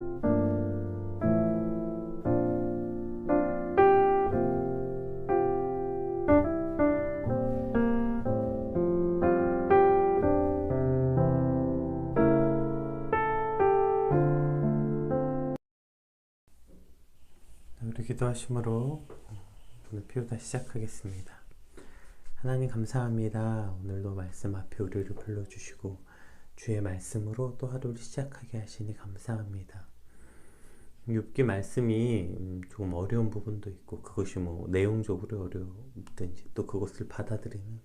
우리 기도하심으로 오늘 피우다 시작하겠습니다. 하나님 감사합니다. 오늘도 말씀 앞에 우리를 불러주시고 주의 말씀으로 또 하루를 시작하게 하시니 감사합니다. 욥기 말씀이 조금 어려운 부분도 있고, 그것이 내용적으로 어렵든지 또 그것을 받아들이는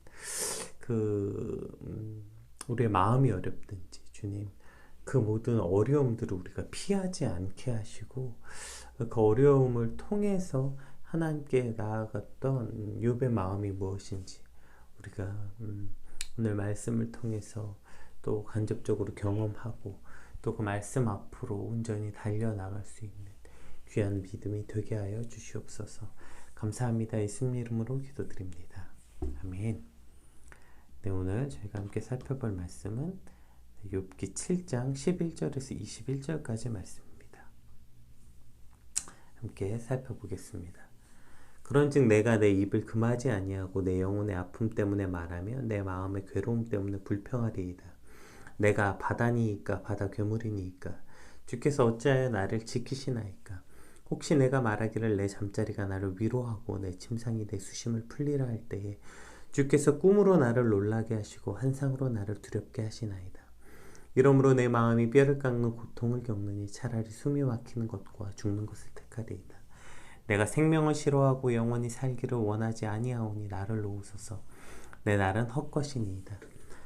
우리의 마음이 어렵든지, 주님 그 모든 어려움들을 우리가 피하지 않게 하시고, 그 어려움을 통해서 하나님께 나아갔던 욥의 마음이 무엇인지 우리가 오늘 말씀을 통해서 또 간접적으로 경험하고, 또 그 말씀 앞으로 온전히 달려나갈 수 있는 귀한 믿음이 되게 하여 주시옵소서. 감사합니다. 예수님 이름으로 기도드립니다. 아멘. 네, 오늘 저희가 함께 살펴볼 말씀은 욥기 7장 11절에서 21절까지 말씀입니다. 함께 살펴보겠습니다. 그런즉 내가 내 입을 금하지 아니하고 내 영혼의 아픔 때문에 말하며 내 마음의 괴로움 때문에 불평하리이다. 내가 바다니이까 바다 괴물이니이까 주께서 어찌하여 나를 지키시나이까. 혹시 내가 말하기를 내 잠자리가 나를 위로하고 내 침상이 내 수심을 풀리라 할 때에 주께서 꿈으로 나를 놀라게 하시고 환상으로 나를 두렵게 하시나이다. 이러므로 내 마음이 뼈를 깎는 고통을 겪느니 차라리 숨이 막히는 것과 죽는 것을 택하리이다. 내가 생명을 싫어하고 영원히 살기를 원하지 아니하오니 나를 놓으소서. 내 날은 헛것이니이다.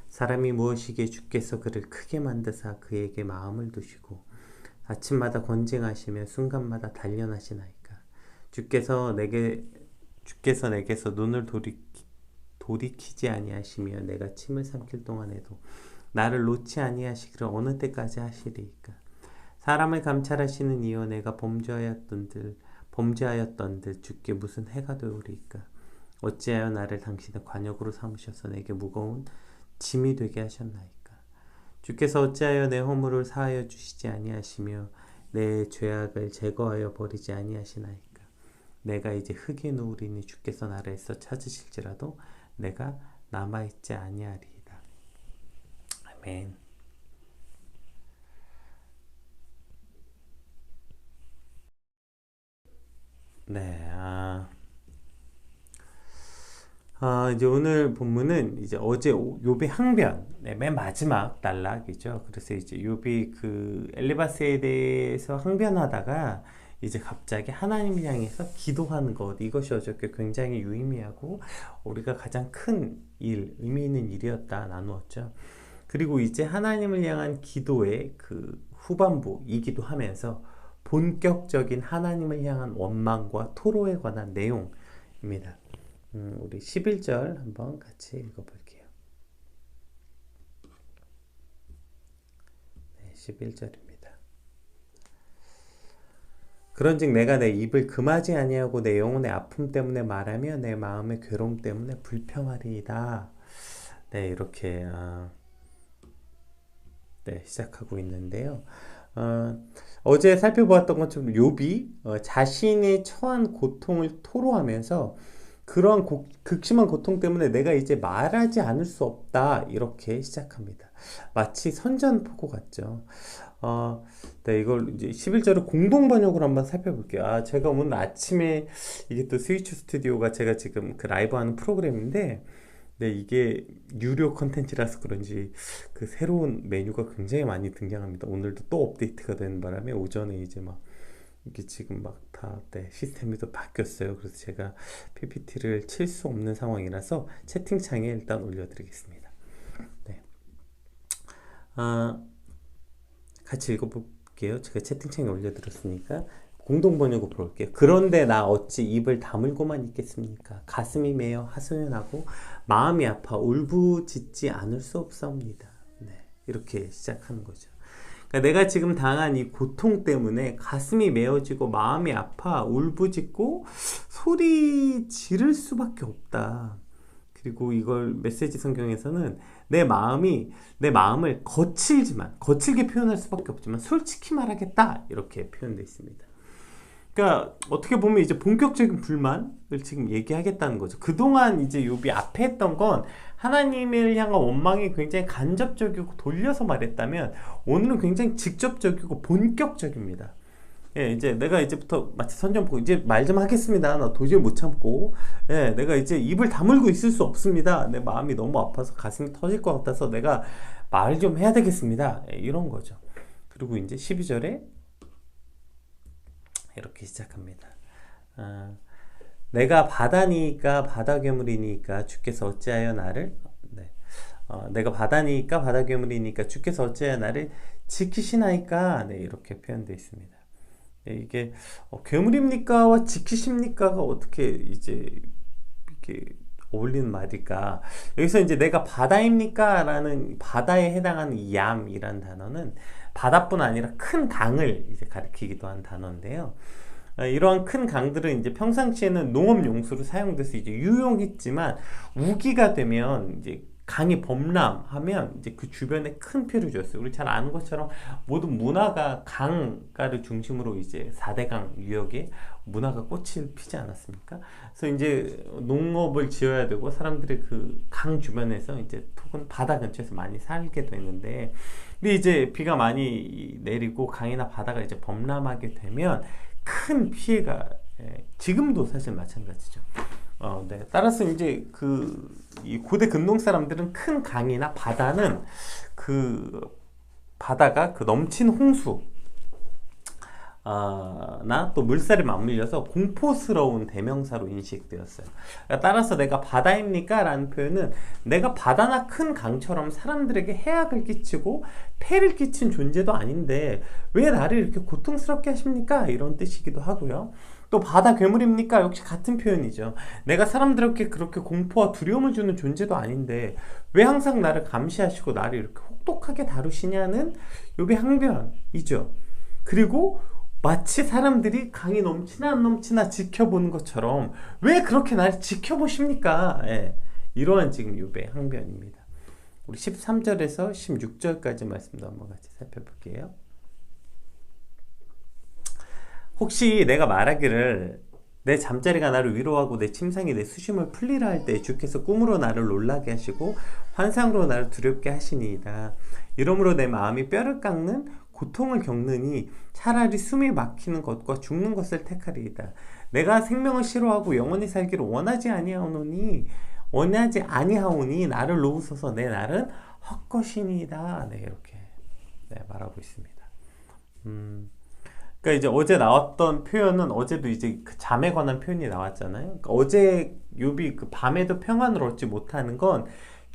사람이 무엇이기에 주께서 그를 크게 만드사 그에게 마음을 두시고 아침마다 권징하시며 순간마다 단련하시나이까. 주께서 내게서 눈을 돌이키지 아니하시며 내가 침을 삼킬 동안에도 나를 놓지 아니하시기를 어느 때까지 하시리이까. 사람을 감찰하시는 이여 내가 범죄하였던들 주께 무슨 해가 되오리이까. 어찌하여 나를 당신의 관역으로 삼으셔서 내게 무거운 짐이 되게 하셨나이까. 주께서 어찌하여 내 허물을 사하여 주시지 아니하시며 내 죄악을 제거하여 버리지 아니하시나이까. 내가 이제 흙에 누우리니 주께서 나를 애써 찾으실지라도 내가 남아있지 아니하리이다. 아멘. 네, 이제 오늘 본문은 이제 어제 욥의 항변, 네, 맨 마지막 단락이죠. 그래서 이제 욥이 그 엘리바스에 대해서 항변하다가 이제 갑자기 하나님을 향해서 기도하는 것, 이것이 어저께 굉장히 유의미하고 우리가 가장 큰 의미 있는 일이었다 나누었죠. 그리고 이제 하나님을 향한 기도의 그 후반부이기도 하면서 본격적인 하나님을 향한 원망과 토로에 관한 내용입니다. 우리 11절 한번 같이 읽어볼게요. 네, 11절입니다. 그런즉 내가 내 입을 금하지 아니하고 내 영혼의 아픔 때문에 말하며 내 마음의 괴로움 때문에 불평하리이다. 네, 이렇게 시작하고 있는데요. 어제 살펴보았던 것처럼 욥이 자신이 처한 고통을 토로하면서 그러한 극심한 고통 때문에 내가 이제 말하지 않을 수 없다, 이렇게 시작합니다. 마치 선전포고 같죠. 네, 이걸 이제 11절을 공동 번역으로 한번 살펴볼게요. 제가 오늘 아침에 이게 또 스위치 스튜디오가 제가 지금 그 라이브 하는 프로그램인데, 네, 이게 유료 컨텐츠라서 그런지 그 새로운 메뉴가 굉장히 많이 등장합니다. 오늘도 또 업데이트가 되는 바람에 오전에 이제 막 이게 지금 막 다 시스템이 또 바뀌었어요. 그래서 제가 PPT를 칠 수 없는 상황이라서 채팅창에 일단 올려드리겠습니다. 네. 같이 읽어볼게요. 제가 채팅창에 올려드렸으니까 공동 번역으로 볼게요. 그런데 나 어찌 입을 다물고만 있겠습니까? 가슴이 메어 하소연하고 마음이 아파 울부짖지 않을 수 없사옵니다. 네, 이렇게 시작하는 거죠. 그러니까 내가 지금 당한 이 고통 때문에 가슴이 메어지고 마음이 아파 울부짖고 소리 지를 수밖에 없다. 그리고 이걸 메시지 성경에서는 내 마음을 거칠게 표현할 수밖에 없지만 솔직히 말하겠다 이렇게 표현되어 있습니다. 그러니까 어떻게 보면 이제 본격적인 불만을 지금 얘기하겠다는 거죠. 그동안 이제 욥이 앞에 했던 건 하나님을 향한 원망이 굉장히 간접적이고 돌려서 말했다면, 오늘은 굉장히 직접적이고 본격적입니다. 예, 이제 내가 이제부터 마치 선전포고 이제 말 좀 하겠습니다. 나 도저히 못 참고, 예, 내가 이제 입을 다물고 있을 수 없습니다. 내 마음이 너무 아파서 가슴이 터질 것 같아서 내가 말 좀 해야 되겠습니다. 예, 이런 거죠. 그리고 이제 12절에 이렇게 시작합니다. 내가 바다니까 바다 괴물이니까 주께서 어찌하여 나를 내가 바다니까 바다 괴물이니까 주께서 어찌하여 나를 지키시나이까. 네, 이렇게 표현되어 있습니다. 네, 이게 괴물입니까와 지키십니까가 어떻게 이제 이렇게 어울리는 말일까? 여기서 이제 내가 바다입니까? 라는 바다에 해당하는 이 얌이란 단어는 바다뿐 아니라 큰 강을 이제 가리키기도 한 단어인데요. 이러한 큰 강들은 이제 평상시에는 농업 용수로 사용돼서 이제 유용했지만, 우기가 되면 이제 강이 범람하면 이제 그 주변에 큰 피해를 줬어요. 우리 잘 아는 것처럼 모든 문화가 강가를 중심으로 이제 4대강 유역에 문화가 꽃을 피지 않았습니까? 그래서 이제 농업을 지어야 되고 사람들이 그 강 주변에서 이제 혹은 바다 근처에서 많이 살게 되는데, 근데 이제 비가 많이 내리고 강이나 바다가 이제 범람하게 되면 큰 피해가, 지금도 사실 마찬가지죠. 네. 따라서 이제 이 고대 근동 사람들은 큰 강이나 바다는 바다가 넘친 홍수, 나 또 물살에 맞물려서 공포스러운 대명사로 인식되었어요. 따라서 내가 바다입니까? 라는 표현은 내가 바다나 큰 강처럼 사람들에게 해악을 끼치고 폐를 끼친 존재도 아닌데 왜 나를 이렇게 고통스럽게 하십니까? 이런 뜻이기도 하고요. 또 바다 괴물입니까? 역시 같은 표현이죠. 내가 사람들에게 그렇게 공포와 두려움을 주는 존재도 아닌데 왜 항상 나를 감시하시고 나를 이렇게 혹독하게 다루시냐는 욥의 항변이죠. 그리고 마치 사람들이 강이 넘치나 안 넘치나 지켜보는 것처럼 왜 그렇게 날 지켜보십니까? 예, 이러한 지금 욥의 항변입니다. 우리 13절에서 16절까지 말씀도 한번 같이 살펴볼게요. 혹시 내가 말하기를 내 잠자리가 나를 위로하고 내 침상이 내 수심을 풀리라 할 때 주께서 꿈으로 나를 놀라게 하시고 환상으로 나를 두렵게 하시니이다. 이러므로 내 마음이 뼈를 깎는 고통을 겪느니 차라리 숨이 막히는 것과 죽는 것을 택하리이다. 내가 생명을 싫어하고 영원히 살기를 원하지 아니하오니 나를 놓으소서. 내 날은 헛것이니이다. 네, 이렇게 말하고 있습니다. 그러니까 이제 어제 나왔던 표현은, 어제도 이제 그 잠에 관한 표현이 나왔잖아요. 그러니까 어제 욥이 그 밤에도 평안을 얻지 못하는 건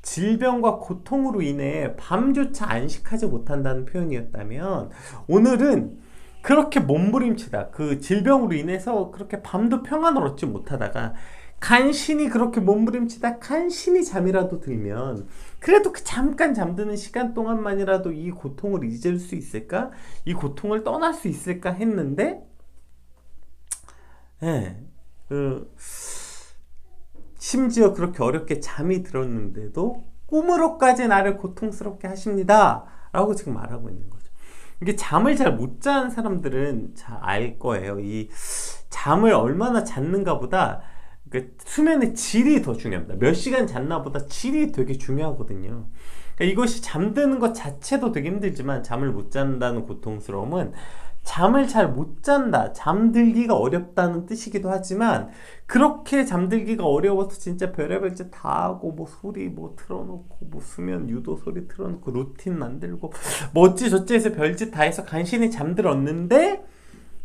질병과 고통으로 인해 밤조차 안식하지 못한다는 표현이었다면, 오늘은 그렇게 몸부림치다, 그 질병으로 인해서 그렇게 밤도 평안을 얻지 못하다가 간신히 그렇게 몸부림치다 간신히 잠이라도 들면 그래도 그 잠깐 잠드는 시간 동안만이라도 이 고통을 잊을 수 있을까? 이 고통을 떠날 수 있을까 했는데, 심지어 그렇게 어렵게 잠이 들었는데도 꿈으로까지 나를 고통스럽게 하십니다 라고 지금 말하고 있는 거죠. 이게 잠을 잘 못 자는 사람들은 잘 알 거예요. 이 잠을 얼마나 잤는가 보다 수면의 질이 더 중요합니다. 몇 시간 잤나 보다 질이 되게 중요하거든요. 그러니까 이것이 잠드는 것 자체도 되게 힘들지만 잠을 못 잔다는 고통스러움은 잠을 잘 못 잔다, 잠들기가 어렵다는 뜻이기도 하지만, 그렇게 잠들기가 어려워서 진짜 별의별 짓 다 하고 소리 틀어놓고 수면 유도 소리 틀어놓고 루틴 만들고 어찌저찌 해서 별짓 다 해서 간신히 잠들었는데,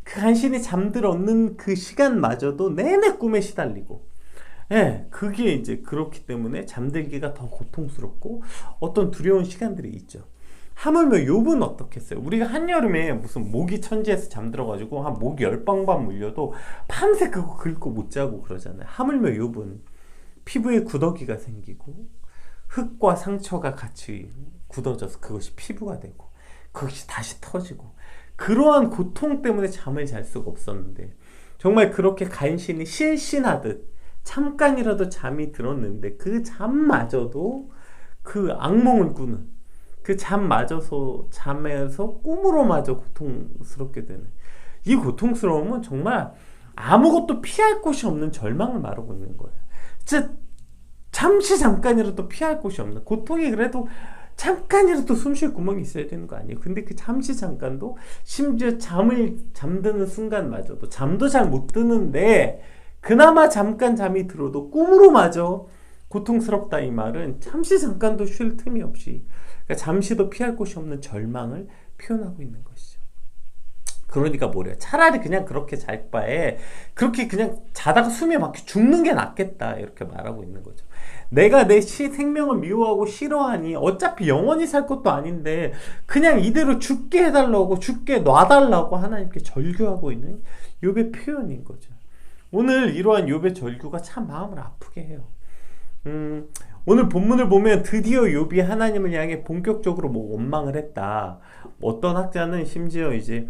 그 간신히 잠들었는 그 시간마저도 내내 꿈에 시달리고, 그게 이제 그렇기 때문에 잠들기가 더 고통스럽고 어떤 두려운 시간들이 있죠. 하물며 욥은 어떻겠어요? 우리가 한여름에 무슨 모기 천지에서 잠들어가지고 한 모기 10방만 물려도 밤새 그거 긁고 못 자고 그러잖아요. 하물며 욥은 피부에 구더기가 생기고 흙과 상처가 같이 굳어져서 그것이 피부가 되고 그것이 다시 터지고, 그러한 고통 때문에 잠을 잘 수가 없었는데 정말 그렇게 간신히 실신하듯 잠깐이라도 잠이 들었는데 그 잠마저도 그 악몽을 꾸는, 그 잠에서 꿈으로마저 고통스럽게 되는 이 고통스러움은 정말 아무것도 피할 곳이 없는 절망을 말하고 있는 거예요. 진짜 잠깐이라도 피할 곳이 없는 고통이, 그래도 잠깐이라도 숨 쉴 구멍이 있어야 되는 거 아니에요? 근데 그 잠깐도 심지어 잠드는 순간마저도 잠도 잘 못 드는데 그나마 잠깐 잠이 들어도 꿈으로마저 고통스럽다, 이 말은 잠깐도 쉴 틈이 없이, 그러니까 잠시도 피할 곳이 없는 절망을 표현하고 있는 것이죠. 그러니까 뭐래요? 차라리 그냥 그렇게 잘 바에 그렇게 그냥 자다가 숨이 막혀 죽는 게 낫겠다, 이렇게 말하고 있는 거죠. 내가 내 생명을 미워하고 싫어하니 어차피 영원히 살 것도 아닌데 그냥 이대로 죽게 해달라고, 죽게 놔달라고 하나님께 절규하고 있는 욥의 표현인 거죠. 오늘 이러한 욥의 절규가 참 마음을 아프게 해요. 오늘 본문을 보면 드디어 욥이 하나님을 향해 본격적으로 원망을 했다. 어떤 학자는 심지어 이제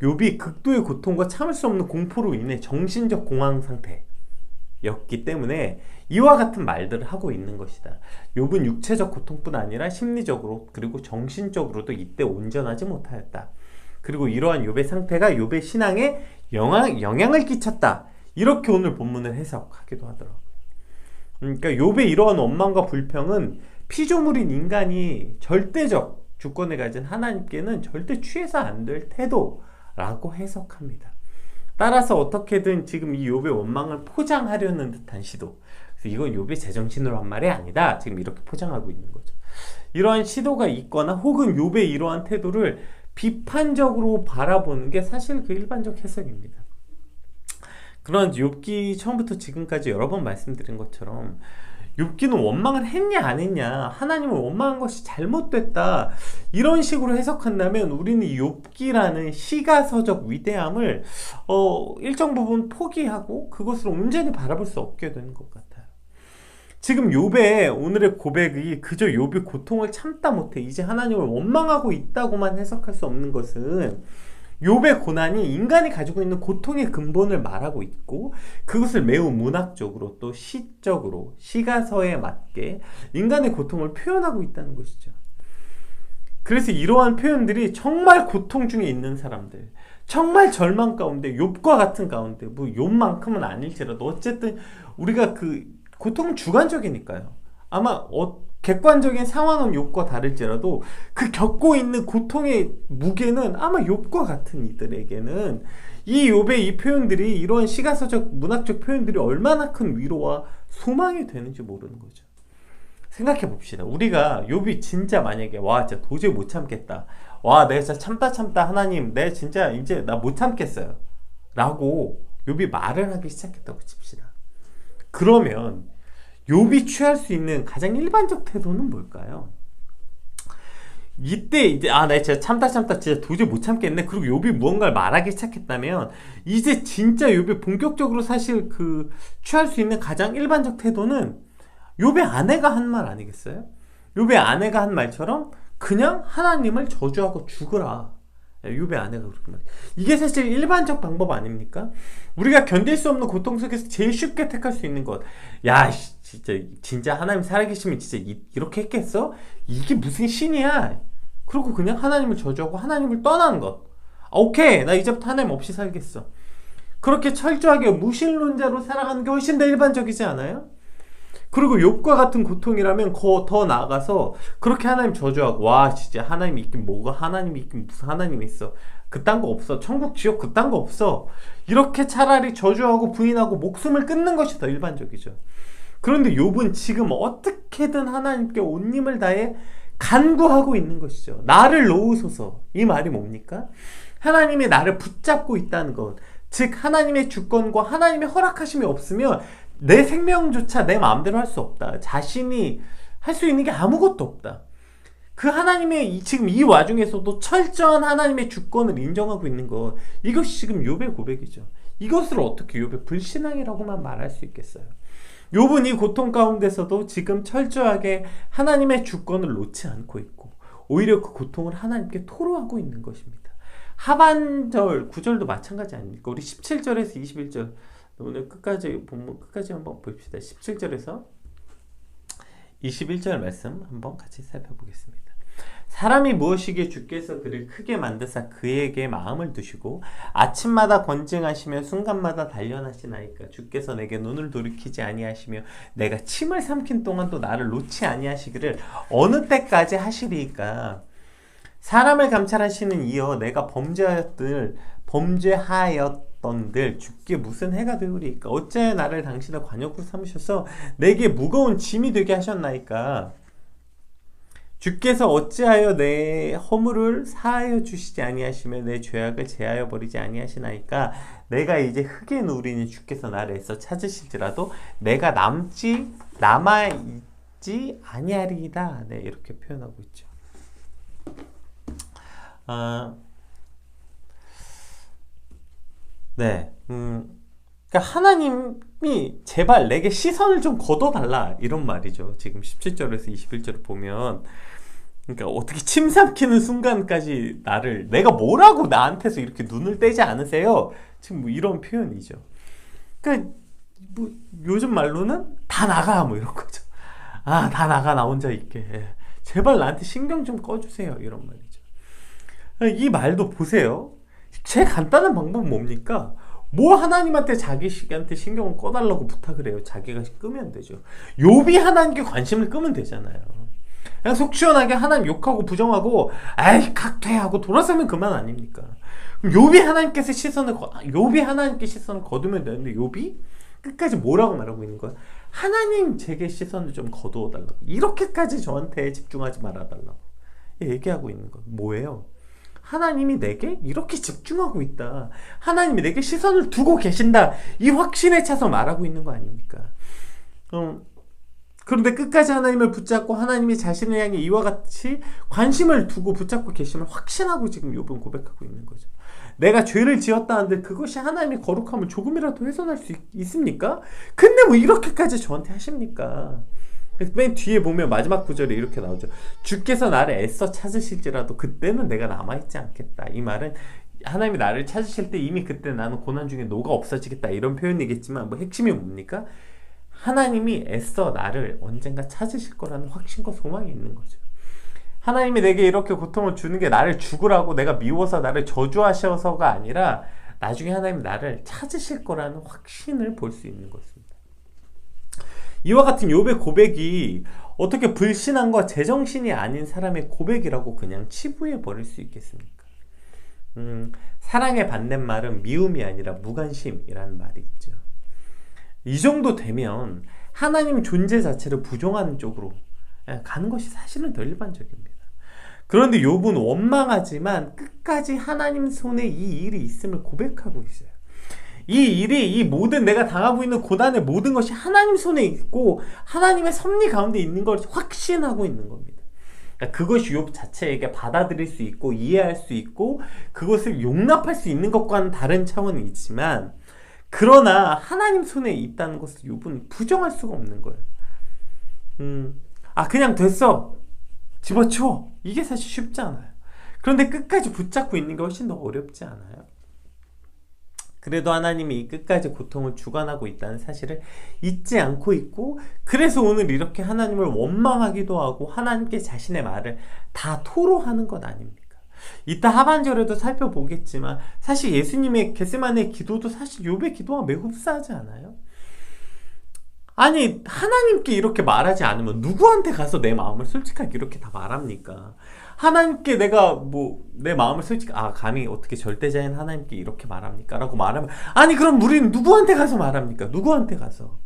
욥이 극도의 고통과 참을 수 없는 공포로 인해 정신적 공황 상태였기 때문에 이와 같은 말들을 하고 있는 것이다. 욥은 육체적 고통뿐 아니라 심리적으로 그리고 정신적으로도 이때 온전하지 못하였다. 그리고 이러한 욥의 상태가 욥의 신앙에 영향을 끼쳤다. 이렇게 오늘 본문을 해석하기도 하더라고요. 그러니까 욥의 이러한 원망과 불평은 피조물인 인간이 절대적 주권을 가진 하나님께는 절대 취해서 안 될 태도라고 해석합니다. 따라서 어떻게든 지금 이 욥의 원망을 포장하려는 듯한 시도, 그래서 이건 욥이 제정신으로 한 말이 아니다, 지금 이렇게 포장하고 있는 거죠. 이러한 시도가 있거나 혹은 욥의 이러한 태도를 비판적으로 바라보는 게 사실 그 일반적 해석입니다. 그런 욥기 처음부터 지금까지 여러 번 말씀드린 것처럼 욥기는 원망을 했냐 안 했냐, 하나님을 원망한 것이 잘못됐다, 이런 식으로 해석한다면 우리는 이 욥기라는 시가서적 위대함을 일정 부분 포기하고 그것을 온전히 바라볼 수 없게 되는 것 같아요. 지금 욥의 오늘의 고백이 그저 욥이 고통을 참다 못해 이제 하나님을 원망하고 있다고만 해석할 수 없는 것은 욥의 고난이 인간이 가지고 있는 고통의 근본을 말하고 있고 그것을 매우 문학적으로 또 시적으로 시가서에 맞게 인간의 고통을 표현하고 있다는 것이죠. 그래서 이러한 표현들이 정말 고통 중에 있는 사람들, 정말 절망 가운데, 욥과 같은 가운데, 뭐 욥만큼은 아닐지라도 어쨌든 우리가 그 고통은 주관적이니까요. 아마 객관적인 상황은 욥과 다를지라도 그 겪고 있는 고통의 무게는 아마 욥과 같은 이들에게는 이 욥의 이 표현들이, 이러한 시가서적 문학적 표현들이 얼마나 큰 위로와 소망이 되는지 모르는 거죠. 생각해 봅시다. 우리가 욥이 진짜 만약에 와 진짜 도저히 못 참겠다, 와 내가 진짜 참다 하나님 내가 진짜 이제 나 못 참겠어요 라고 욥이 말을 하기 시작했다고 칩시다. 그러면 욥이 취할 수 있는 가장 일반적 태도는 뭘까요? 이때 이제 나 진짜 참다 진짜 도저히 못 참겠네, 그리고 욥이 무언가를 말하기 시작했다면 이제 진짜 욥이 본격적으로 사실 그 취할 수 있는 가장 일반적 태도는 욥의 아내가 한 말 아니겠어요? 욥의 아내가 한 말처럼 그냥 하나님을 저주하고 죽으라. 욥의 아내가 그렇게 말해요. 이게 사실 일반적 방법 아닙니까? 우리가 견딜 수 없는 고통 속에서 제일 쉽게 택할 수 있는 것, 야 진짜 하나님 살아계시면 진짜 이렇게 했겠어? 이게 무슨 신이야? 그리고 그냥 하나님을 저주하고 하나님을 떠나는 것. 오케이, 나 이제부터 하나님 없이 살겠어. 그렇게 철저하게 무신론자로 살아가는 게 훨씬 더 일반적이지 않아요? 그리고 욥과 같은 고통이라면 더 나아가서 그렇게 하나님 저주하고, 와 진짜 하나님이 있긴 뭐가 하나님이 있긴 무슨 하나님이 있어, 그딴 거 없어, 천국 지옥 그딴 거 없어, 이렇게 차라리 저주하고 부인하고 목숨을 끊는 것이 더 일반적이죠. 그런데 욥은 지금 어떻게든 하나님께 온 힘을 다해 간구하고 있는 것이죠. 나를 놓으소서. 이 말이 뭡니까? 하나님이 나를 붙잡고 있다는 것, 즉 하나님의 주권과 하나님의 허락하심이 없으면 내 생명조차 내 마음대로 할 수 없다. 자신이 할 수 있는 게 아무것도 없다. 그 하나님의 지금 이 와중에서도 철저한 하나님의 주권을 인정하고 있는 것, 이것이 지금 욥의 고백이죠. 이것을 어떻게 욥의 불신앙이라고만 말할 수 있겠어요? 욥은 이 고통 가운데서도 지금 철저하게 하나님의 주권을 놓지 않고 있고 오히려 그 고통을 하나님께 토로하고 있는 것입니다. 하반절 9절도 마찬가지 아닙니까? 우리 17절에서 21절 오늘 끝까지 본문 끝까지 한번 봅시다. 17절에서 21절 말씀 한번 같이 살펴보겠습니다. 사람이 무엇이기에 주께서 그를 크게 만드사 그에게 마음을 두시고 아침마다 권징하시며 순간마다 단련하시나이까. 주께서 내게 눈을 돌이키지 아니하시며 내가 침을 삼킨 동안도 나를 놓지 아니하시기를 어느 때까지 하시리이까. 사람을 감찰하시는 이여 내가 범죄하였던들 주께 무슨 해가 되오리이까. 어찌하여 나를 당신의 관역으로 삼으셔서 내게 무거운 짐이 되게 하셨나이까. 주께서 어찌하여 내 허물을 사하여 주시지 아니하시며 내 죄악을 제하여 버리지 아니하시나이까. 내가 이제 흙에 누리니 주께서 나를 애써 찾으실지라도 내가 남아있지 아니하리이다. 네, 이렇게 표현하고 있죠. 네, 그러니까 하나님이 제발 내게 시선을 좀 걷어달라 이런 말이죠. 지금 17절에서 21절을 보면, 그러니까 어떻게 침 삼키는 순간까지 나를, 내가 뭐라고 나한테서 이렇게 눈을 떼지 않으세요? 지금 뭐 이런 표현이죠. 그러니까 뭐 요즘 말로는 다 나가 뭐 이런 거죠. 아, 다 나가, 나 혼자 있게. 제발 나한테 신경 좀 꺼주세요, 이런 말이죠. 이 말도 보세요. 제일 간단한 방법은 뭡니까? 뭐 하나님한테 자기한테 신경을 꺼달라고 부탁을 해요. 자기가 끄면 되죠. 욥이 하나님께 관심을 끄면 되잖아요. 그냥 속 시원하게 하나님 욕하고 부정하고 아이 각퇴하고 돌아서면 그만 아닙니까? 욥이 하나님께 시선을 거두면 되는데 욥이 끝까지 뭐라고 말하고 있는 거야? 하나님 제게 시선을 좀 거두어 달라고, 이렇게까지 저한테 집중하지 말아 달라고 얘기하고 있는 거 뭐예요? 하나님이 내게 이렇게 집중하고 있다, 하나님이 내게 시선을 두고 계신다, 이 확신에 차서 말하고 있는 거 아닙니까? 그런데 끝까지 하나님을 붙잡고 하나님이 자신을 향해 이와 같이 관심을 두고 붙잡고 계심을 확신하고 지금 욥은 고백하고 있는 거죠. 내가 죄를 지었다 하는데 그것이 하나님의 거룩함을 조금이라도 훼손할 수 있습니까? 근데 뭐 이렇게까지 저한테 하십니까? 맨 뒤에 보면 마지막 구절에 이렇게 나오죠. 주께서 나를 애써 찾으실지라도 그때는 내가 남아있지 않겠다. 이 말은 하나님이 나를 찾으실 때 이미 그때 나는 고난 중에 노가 없어지겠다, 이런 표현이겠지만 뭐 핵심이 뭡니까? 하나님이 애써 나를 언젠가 찾으실 거라는 확신과 소망이 있는 거죠. 하나님이 내게 이렇게 고통을 주는 게 나를 죽으라고, 내가 미워서 나를 저주하셔서가 아니라 나중에 하나님이 나를 찾으실 거라는 확신을 볼 수 있는 것입니다. 이와 같은 욥의 고백이 어떻게 불신앙과 제정신이 아닌 사람의 고백이라고 그냥 치부해 버릴 수 있겠습니까? 사랑의 반대말은 미움이 아니라 무관심이라는 말이 있죠. 이 정도 되면 하나님 존재 자체를 부정하는 쪽으로 가는 것이 사실은 더 일반적입니다. 그런데 욥은 원망하지만 끝까지 하나님 손에 이 일이 있음을 고백하고 있어요. 이 일이, 이 모든 내가 당하고 있는 고난의 모든 것이 하나님 손에 있고 하나님의 섭리 가운데 있는 걸 확신하고 있는 겁니다. 그러니까 그것이 욥 자체에게 받아들일 수 있고 이해할 수 있고 그것을 용납할 수 있는 것과는 다른 차원이 있지만, 그러나 하나님 손에 있다는 것을 욥은 부정할 수가 없는 거예요. 그냥 됐어, 집어치워, 이게 사실 쉽지 않아요. 그런데 끝까지 붙잡고 있는 게 훨씬 더 어렵지 않아요? 그래도 하나님이 이 끝까지 고통을 주관하고 있다는 사실을 잊지 않고 있고, 그래서 오늘 이렇게 하나님을 원망하기도 하고 하나님께 자신의 말을 다 토로하는 것 아닙니까? 이따 하반절에도 살펴보겠지만 사실 예수님의 겟세마네 기도도 사실 욥의 기도와 매우 흡사하지 않아요? 아니, 하나님께 이렇게 말하지 않으면 누구한테 가서 내 마음을 솔직하게 이렇게 다 말합니까? 하나님께 내가 내 마음을 감히 어떻게 절대자인 하나님께 이렇게 말합니까? 라고 말하면, 아니 그럼 우리는 누구한테 가서 말합니까? 누구한테 가서?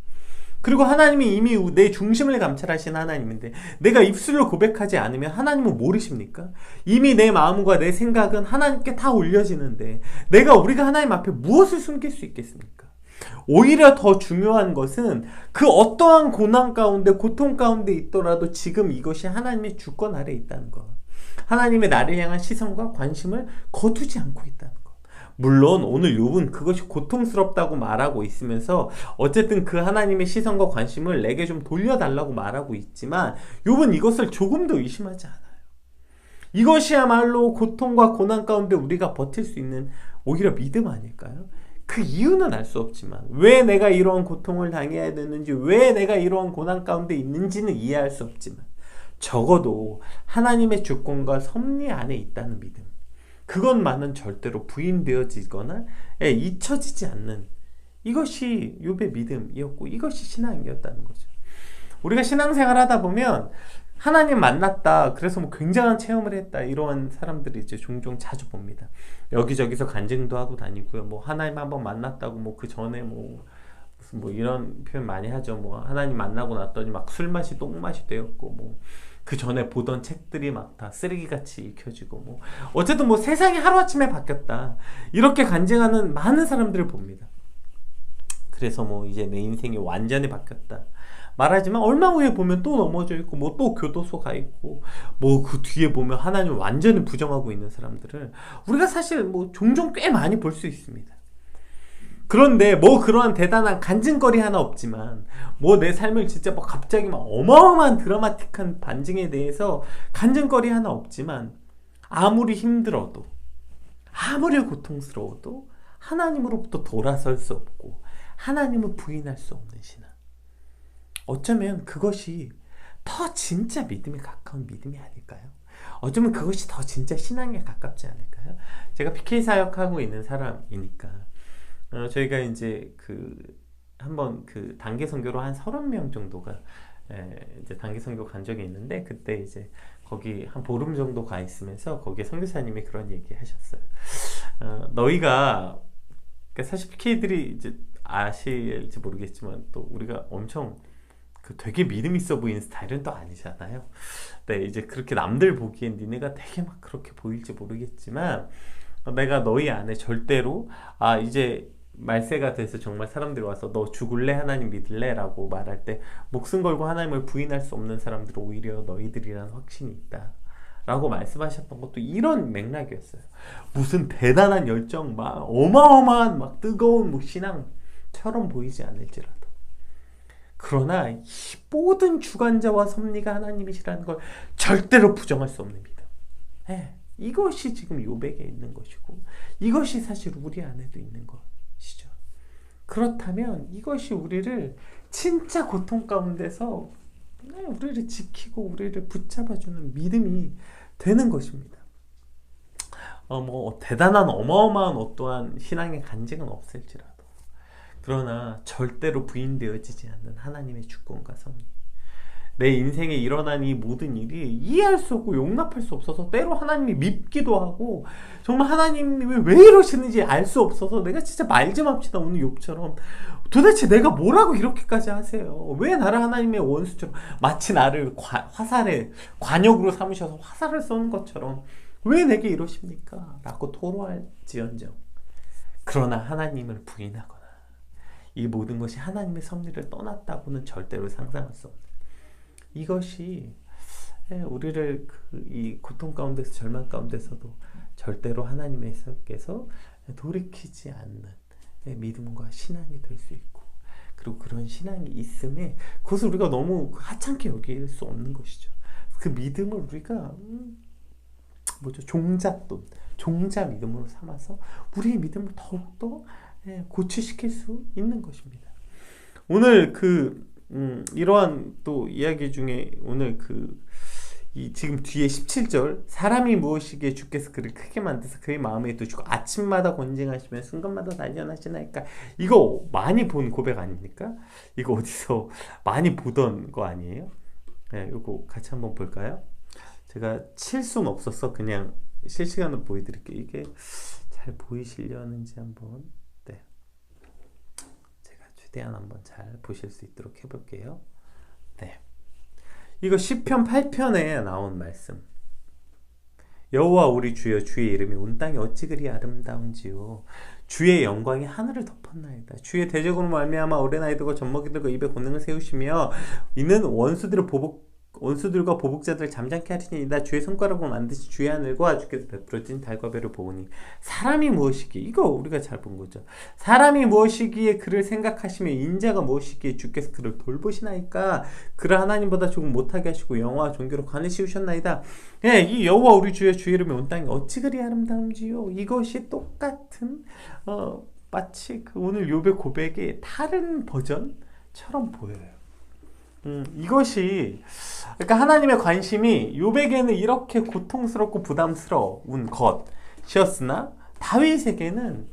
그리고 하나님이 이미 내 중심을 감찰하신 하나님인데 내가 입술로 고백하지 않으면 하나님은 모르십니까? 이미 내 마음과 내 생각은 하나님께 다 올려지는데 우리가 하나님 앞에 무엇을 숨길 수 있겠습니까? 오히려 더 중요한 것은 그 어떠한 고난 가운데 고통 가운데 있더라도 지금 이것이 하나님의 주권 아래에 있다는 것, 하나님의 나를 향한 시선과 관심을 거두지 않고 있다는 것. 물론 오늘 욥은 그것이 고통스럽다고 말하고 있으면서 어쨌든 그 하나님의 시선과 관심을 내게 좀 돌려달라고 말하고 있지만 욥은 이것을 조금도 의심하지 않아요. 이것이야말로 고통과 고난 가운데 우리가 버틸 수 있는 오히려 믿음 아닐까요? 그 이유는 알 수 없지만 왜 내가 이런 고통을 당해야 되는지, 왜 내가 이런 고난 가운데 있는지는 이해할 수 없지만 적어도 하나님의 주권과 섭리 안에 있다는 믿음, 그것만은 절대로 부인되어지거나 잊혀지지 않는, 이것이 욥의 믿음이었고 이것이 신앙이었다는 거죠. 우리가 신앙생활 하다 보면 하나님 만났다, 그래서 뭐 굉장한 체험을 했다, 이러한 사람들이 이제 종종 자주 봅니다. 여기저기서 간증도 하고 다니고요. 뭐 하나님 한번 만났다고 뭐 그 전에 뭐 무슨 뭐 이런 표현 많이 하죠. 뭐 하나님 만나고 났더니 막 술맛이 똥맛이 되었고, 뭐 그 전에 보던 책들이 막 다 쓰레기같이 익혀지고, 뭐 어쨌든 뭐 세상이 하루아침에 바뀌었다, 이렇게 간증하는 많은 사람들을 봅니다. 그래서 뭐 이제 내 인생이 완전히 바뀌었다 말하지만 얼마 후에 보면 또 넘어져 있고, 뭐 또 교도소 가 있고, 뭐 그 뒤에 보면 하나님 완전히 부정하고 있는 사람들을 우리가 사실 뭐 종종 꽤 많이 볼 수 있습니다. 그런데 뭐 그러한 대단한 간증거리 하나 없지만, 뭐 내 삶을 진짜 뭐 갑자기 막 어마어마한 드라마틱한 반증에 대해서 간증거리 하나 없지만, 아무리 힘들어도, 아무리 고통스러워도 하나님으로부터 돌아설 수 없고 하나님을 부인할 수 없는 신앙, 어쩌면 그것이 더 진짜 믿음에 가까운 믿음이 아닐까요? 어쩌면 그것이 더 진짜 신앙에 가깝지 않을까요? 제가 PK 사역하고 있는 사람이니까 저희가 이제 한번 단기 선교로 한 30명 정도가 이제 단기 선교 간 적이 있는데, 그때 이제 거기 한 보름 정도 가 있으면서 거기에 선교사님이 그런 얘기 하셨어요. 너희가, 그러니까 사실 PK들이 이제 아실지 모르겠지만 또 우리가 엄청 되게 믿음 있어 보이는 스타일은 또 아니잖아요. 네, 이제 그렇게 남들 보기엔 니네가 되게 막 그렇게 보일지 모르겠지만, 내가 너희 안에 절대로 이제 말세가 돼서 정말 사람들이 와서 너 죽을래? 하나님 믿을래? 라고 말할 때 목숨 걸고 하나님을 부인할 수 없는 사람들은 오히려 너희들이라는 확신이 있다 라고 말씀하셨던 것도 이런 맥락이었어요. 무슨 대단한 열정, 막 어마어마한 막 뜨거운 뭐 신앙처럼 보이지 않을지라도, 그러나 이 모든 주관자와 섭리가 하나님이시라는 걸 절대로 부정할 수 없는 믿음, 이것이 지금 욥에게 있는 것이고 이것이 사실 우리 안에도 있는 것이죠. 그렇다면 이것이 우리를 진짜 고통 가운데서 우리를 지키고 우리를 붙잡아주는 믿음이 되는 것입니다. 뭐 대단한 어마어마한 어떠한 신앙의 간증은 없을지라도, 그러나 절대로 부인되어지지 않는 하나님의 주권과 섭리, 내 인생에 일어난 이 모든 일이 이해할 수 없고 용납할 수 없어서 때로 하나님이 밉기도 하고, 정말 하나님이 왜 이러시는지 알 수 없어서 내가 진짜 말 좀 합시다, 오늘 욥처럼 도대체 내가 뭐라고 이렇게까지 하세요? 왜 나를 하나님의 원수처럼, 마치 나를 화살에 관역으로 삼으셔서 화살을 쏘는 것처럼 왜 내게 이러십니까? 라고 토로할지언정, 그러나 하나님을 부인하거나 이 모든 것이 하나님의 섭리를 떠났다고는 절대로 상상할 수 없는, 이것이 우리를 이 고통 가운데서, 절망 가운데서도 절대로 하나님께서 돌이키지 않는 믿음과 신앙이 될 수 있고, 그리고 그런 신앙이 있음에 그것을 우리가 너무 하찮게 여길 수 없는 것이죠. 그 믿음을 우리가 종자 믿음으로 삼아서 우리의 믿음을 더욱더 고취시킬 수 있는 것입니다. 오늘 이러한 또 이야기 중에 오늘 지금 뒤에 17절, 사람이 무엇이기에 주께서 그를 크게 만드사 그의 마음에 두시고 아침마다 권징하시며 순간마다 단련하시나이까, 이거 많이 본 고백 아닙니까? 이거 어디서 많이 보던 거 아니에요? 이거 같이 한번 볼까요? 제가 칠 수는 없어서 그냥 실시간으로 보여드릴게요. 이게 잘 보이시려는지 한번, 제가 최대한 한번 잘 보실 수 있도록 해볼게요. 이거 시편 8편에 나온 말씀. 여호와 우리 주여, 주의 이름이 온 땅에 어찌 그리 아름다운지요. 주의 영광이 하늘을 덮었나이다. 주의 대적으로 말미암아 어린 아이들과 젖먹이들과 입에 권능을 세우시며 이는 원수들과 보복자들을 잠잠케 하시니이다. 주의 손가락으로 만드신 주의 하늘과 주께서 베풀어진 달과 별을 보으니, 사람이 무엇이기에, 이거 우리가 잘 본 거죠. 사람이 무엇이기에 그를 생각하시며 인자가 무엇이기에 주께서 그를 돌보시나이까. 그를 하나님보다 조금 못하게 하시고 영화와 종교로 관을 씌우셨나이다. 이 여호와 우리 주여, 주의 이름이 온 땅에 어찌 그리 아름다운지요. 이것이 똑같은 마치 그 오늘 욥의 고백의 다른 버전처럼 보여요. 이것이 그러니까 하나님의 관심이 욥에게는 이렇게 고통스럽고 부담스러운 것이었으나 다윗에게는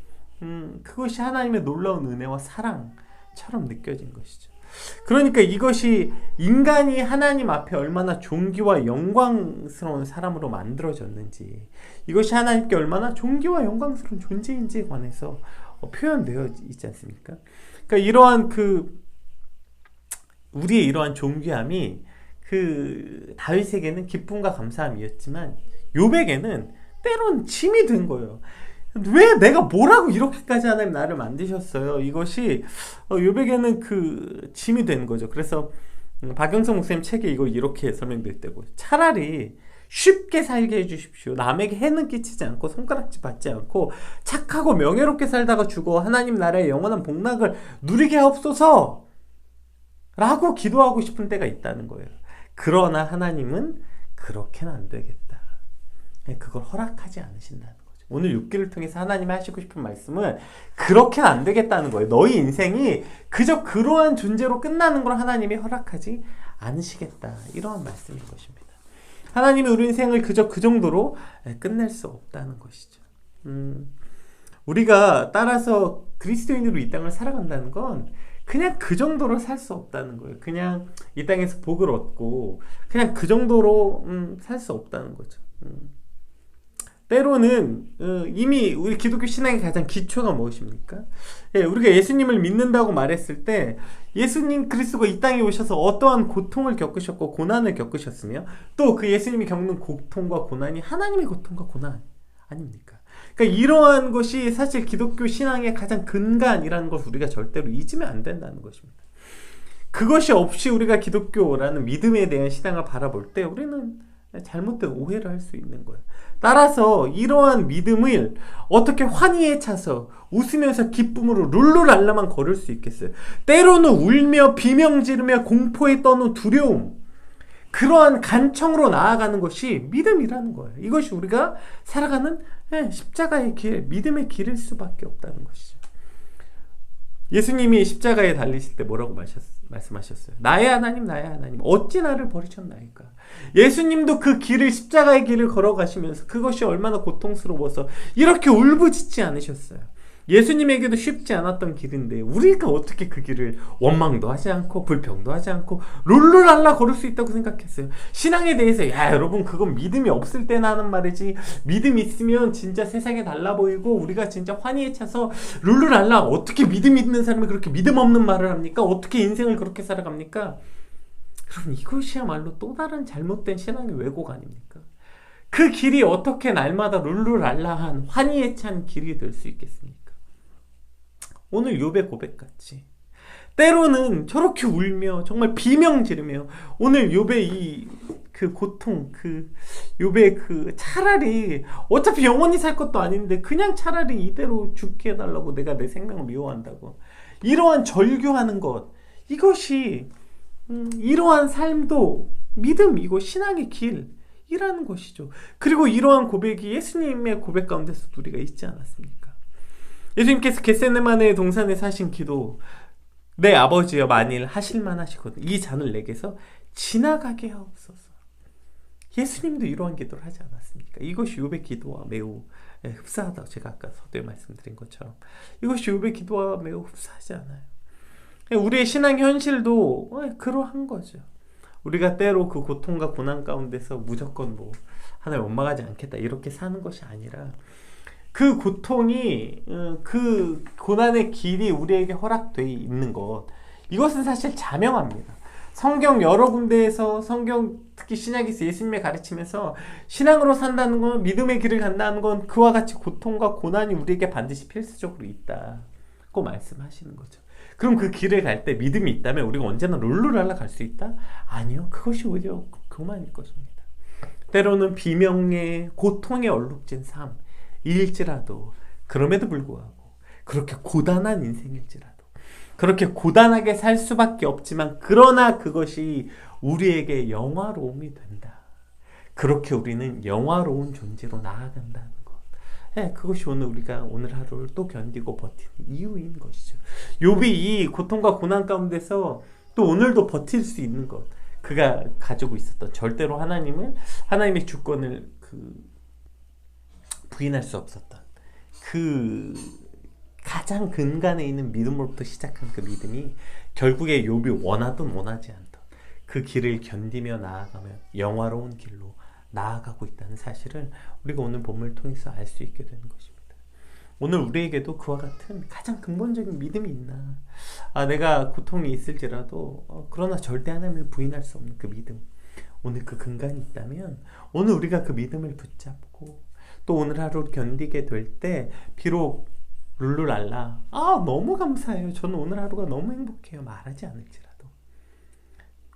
그것이 하나님의 놀라운 은혜와 사랑처럼 느껴진 것이죠. 그러니까 이것이 인간이 하나님 앞에 얼마나 존귀와 영광스러운 사람으로 만들어졌는지, 이것이 하나님께 얼마나 존귀와 영광스러운 존재인지에 관해서 표현되어 있지 않습니까? 그러니까 이러한 우리의 이러한 존귀함이 다윗에게는 기쁨과 감사함이었지만 욥에게는 때론 짐이 된 거예요. 왜 내가 뭐라고 이렇게까지 하나님 나를 만드셨어요? 이것이 욥에게는 짐이 된 거죠. 그래서 박영성 목사님 책에 이걸 이렇게 설명됐다고. 차라리 쉽게 살게 해주십시오. 남에게 해는 끼치지 않고 손가락질 받지 않고 착하고 명예롭게 살다가 죽어 하나님 나라의 영원한 복락을 누리게 하옵소서 라고 기도하고 싶은 때가 있다는 거예요. 그러나 하나님은 그렇게는 안 되겠다. 그걸 허락하지 않으신다는 거예요. 오늘 6기를 통해서 하나님이 하시고 싶은 말씀은 그렇게는 안 되겠다는 거예요. 너희 인생이 그저 그러한 존재로 끝나는 걸 하나님이 허락하지 않으시겠다. 이러한 말씀인 것입니다. 하나님이 우리 인생을 그저 그 정도로 끝낼 수 없다는 것이죠. 우리가 따라서 그리스도인으로 이 땅을 살아간다는 건 그냥 그 정도로 살 수 없다는 거예요. 그냥 이 땅에서 복을 얻고 그냥 그 정도로 살 수 없다는 거죠. 때로는 이미 우리 기독교 신앙의 가장 기초가 무엇입니까? 우리가 예수님을 믿는다고 말했을 때 예수님 그리스도가 이 땅에 오셔서 어떠한 고통을 겪으셨고 고난을 겪으셨으며 또 그 예수님이 겪는 고통과 고난이 하나님의 고통과 고난 아닙니까? 그러니까 이러한 것이 사실 기독교 신앙의 가장 근간이라는 걸 우리가 절대로 잊으면 안 된다는 것입니다. 그것이 없이 우리가 기독교라는 믿음에 대한 신앙을 바라볼 때 우리는 잘못된 오해를 할 수 있는 거예요. 따라서 이러한 믿음을 어떻게 환희에 차서 웃으면서 기쁨으로 룰루랄라만 걸을 수 있겠어요? 때로는 울며 비명 지르며 공포에 떠는 두려움, 그러한 간청으로 나아가는 것이 믿음이라는 거예요. 이것이 우리가 살아가는 십자가의 길, 믿음의 길일 수밖에 없다는 것이죠. 예수님이 십자가에 달리실 때 뭐라고 말씀하셨어요? 나의 하나님 나의 하나님 어찌 나를 버리셨나이까. 예수님도 그 길을, 십자가의 길을 걸어가시면서 그것이 얼마나 고통스러워서 이렇게 울부짖지 않으셨어요. 예수님에게도 쉽지 않았던 길인데 우리가 어떻게 그 길을 원망도 하지 않고 불평도 하지 않고 룰루랄라 걸을 수 있다고 생각했어요. 신앙에 대해서 여러분 그건 믿음이 없을 때나 하는 말이지, 믿음이 있으면 진짜 세상에 달라 보이고 우리가 진짜 환희에 차서 룰루랄라, 어떻게 믿음 있는 사람이 그렇게 믿음 없는 말을 합니까? 어떻게 인생을 그렇게 살아갑니까? 그럼 이것이야말로 또 다른 잘못된 신앙의 왜곡 아닙니까? 그 길이 어떻게 날마다 룰루랄라한 환희에 찬 길이 될 수 있겠습니까? 오늘 욥의 고백같이 때로는 저렇게 울며 정말 비명 지르며 오늘 욥의 그 고통, 욥의 차라리 어차피 영원히 살 것도 아닌데 그냥 차라리 이대로 죽게 해달라고, 내가 내 생명을 미워한다고 이러한 절규하는 것, 이것이 이러한 삶도 믿음이고 신앙의 길이라는 것이죠. 그리고 이러한 고백이 예수님의 고백 가운데서도 우리가 있지 않았습니까? 예수님께서 겟세마네 동산에서 하신 기도, 내 아버지여 만일 하실만 하시거든 이 잔을 내게서 지나가게 하옵소서. 예수님도 이러한 기도를 하지 않았습니까? 이것이 욥의 기도와 매우 흡사하다고 제가 아까 서두에 말씀드린 것처럼 이것이 욥의 기도와 매우 흡사하지 않아요. 우리의 신앙 현실도 그러한 거죠. 우리가 때로 그 고통과 고난 가운데서 무조건 하나님 원망하지 않겠다 이렇게 사는 것이 아니라 그 고통이, 그 고난의 길이 우리에게 허락되어 있는 것, 이것은 사실 자명합니다. 성경 여러 군데에서, 성경 특히 신약에서 예수님의 가르치면서 신앙으로 산다는 건, 믿음의 길을 간다는 건 그와 같이 고통과 고난이 우리에게 반드시 필수적으로 있다고 말씀하시는 거죠. 그럼 그 길을 갈 때 믿음이 있다면 우리가 언제나 룰루랄라 갈 수 있다? 아니요. 그것이 오히려 교만일 것입니다. 때로는 비명의 고통에 얼룩진 삶 일지라도, 그럼에도 불구하고 그렇게 고단한 인생일지라도, 그렇게 고단하게 살 수밖에 없지만 그러나 그것이 우리에게 영화로움이 된다. 그렇게 우리는 영화로운 존재로 나아간다는 것, 네, 그것이 오늘 하루를 또 견디고 버티는 이유인 것이죠. 욥이 이 고통과 고난 가운데서 또 오늘도 버틸 수 있는 것, 그가 가지고 있었던 절대로 하나님의 주권을 부인할 수 없었던 그 가장 근간에 있는 믿음으로부터 시작한 그 믿음이 결국에 욥이 원하든 원하지 않던 그 길을 견디며 나아가며 영화로운 길로 나아가고 있다는 사실을 우리가 오늘 본문을 통해서 알 수 있게 되는 것입니다. 오늘 우리에게도 그와 같은 가장 근본적인 믿음이 있나? 내가 고통이 있을지라도 그러나 절대 하나님을 부인할 수 없는 그 믿음, 오늘 그 근간이 있다면 오늘 우리가 그 믿음을 붙잡고 또 오늘 하루 견디게 될 때 비록 룰루랄라 너무 감사해요, 저는 오늘 하루가 너무 행복해요 말하지 않을지라도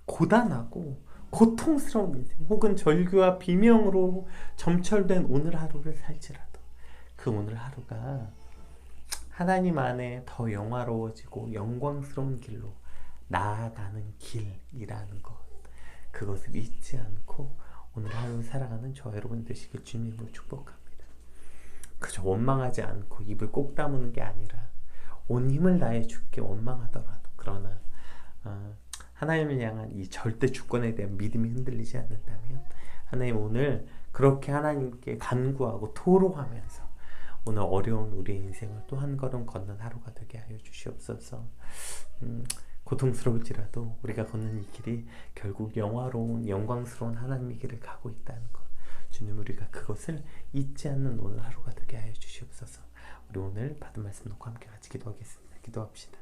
고단하고 고통스러운 인생 혹은 절규와 비명으로 점철된 오늘 하루를 살지라도 그 오늘 하루가 하나님 안에 더 영화로워지고 영광스러운 길로 나아가는 길이라는 것, 그것을 잊지 않고 오늘 하루 살아가는 저 여러분 되시길 주님으로 축복합니다. 그저 원망하지 않고 입을 꼭 다무는 게 아니라 온 힘을 다해 주께 원망하더라도 그러나 하나님을 향한 이 절대 주권에 대한 믿음이 흔들리지 않는다면 하나님 오늘 그렇게 하나님께 간구하고 토로하면서 오늘 어려운 우리의 인생을 또 한 걸음 걷는 하루가 되게 하여 주시옵소서. 고통스러울지라도 우리가 걷는 이 길이 결국 영화로운 영광스러운 하나님의 길을 가고 있다는 것, 주님 우리가 그것을 잊지 않는 오늘 하루가 되게 하여 주시옵소서. 우리 오늘 받은 말씀 놓고 함께 같이 기도하겠습니다. 기도합시다.